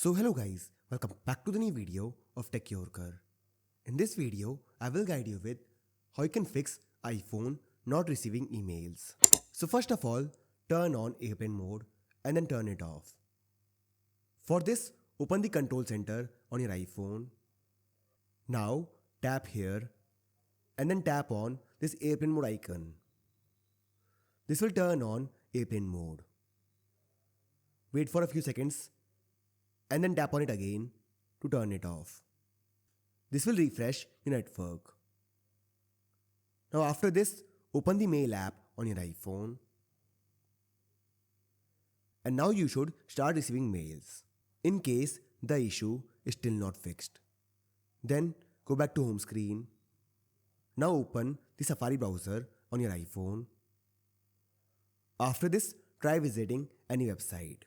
So hello guys, welcome back to the new video of Tech Yorker. In this video, I will guide you with how you can fix iPhone not receiving emails. So first of all, turn on airplane mode and then turn it off. For this, open the control center on your iPhone. Now tap here and then tap on this airplane mode icon. This will turn on airplane mode. Wait for a few seconds and then tap on it again to turn it off. This will refresh your network. Now after this, open the mail app on your iPhone. And now you should start receiving mails in case the issue is still not fixed. Then go back to home screen. Now open the Safari browser on your iPhone. After this, try visiting any website.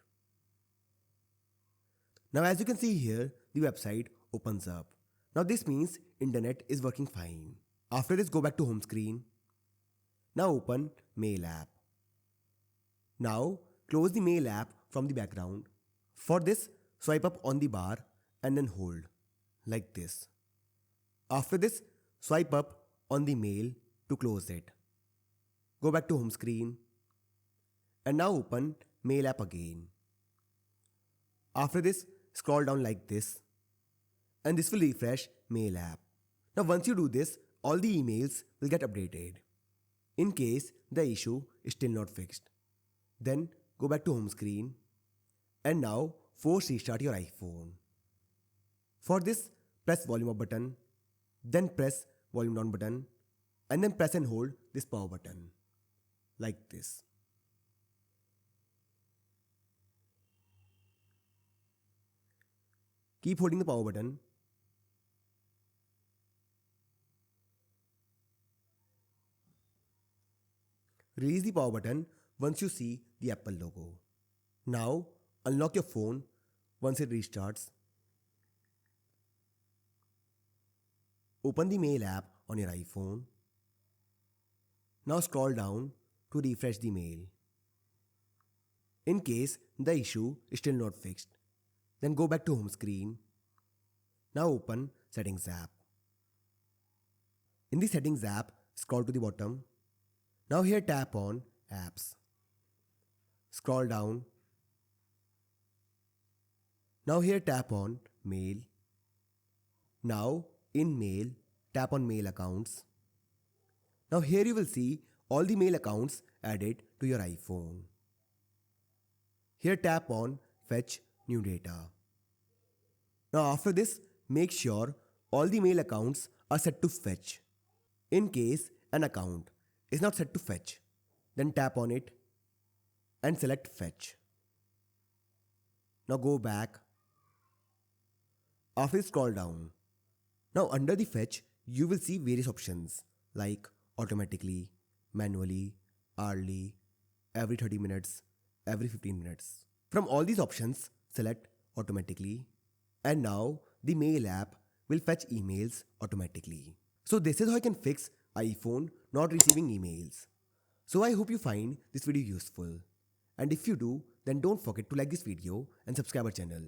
Now as you can see here, the website opens up. Now this means internet is working fine. After this, go back to home screen. Now open Mail app. Now close the Mail app from the background. For this, swipe up on the bar and then hold like this. After this, swipe up on the mail to close it. Go back to home screen and now open Mail app again. After this, scroll down like this and this will refresh Mail app. Now once you do this, all the emails will get updated in case the issue is still not fixed. Then go back to home screen and now force restart your iPhone. For this, press volume up button, then press volume down button and then press and hold this power button like this. Keep holding the power button. Release the power button once you see the Apple logo. Now unlock your phone once it restarts. Open the Mail app on your iPhone. Now scroll down to refresh the mail. In case the issue is still not fixed, then go back to home screen. Now open Settings app. In the Settings app, scroll to the bottom. Now here tap on Apps. Scroll down. Now here tap on Mail. Now in Mail, tap on Mail Accounts. Now here you will see all the mail accounts added to your iPhone. Here tap on Fetch New Data. Now after this, make sure all the mail accounts are set to fetch. In case an account is not set to fetch, then tap on it and select Fetch. Now go back. After this, scroll down. Now under the Fetch, you will see various options like automatically, manually, hourly, every 30 minutes, every 15 minutes. From all these options, select automatically. And now the Mail app will fetch emails automatically. So this is how you can fix iPhone not receiving emails. So I hope you find this video useful. And if you do, then don't forget to like this video and subscribe our channel.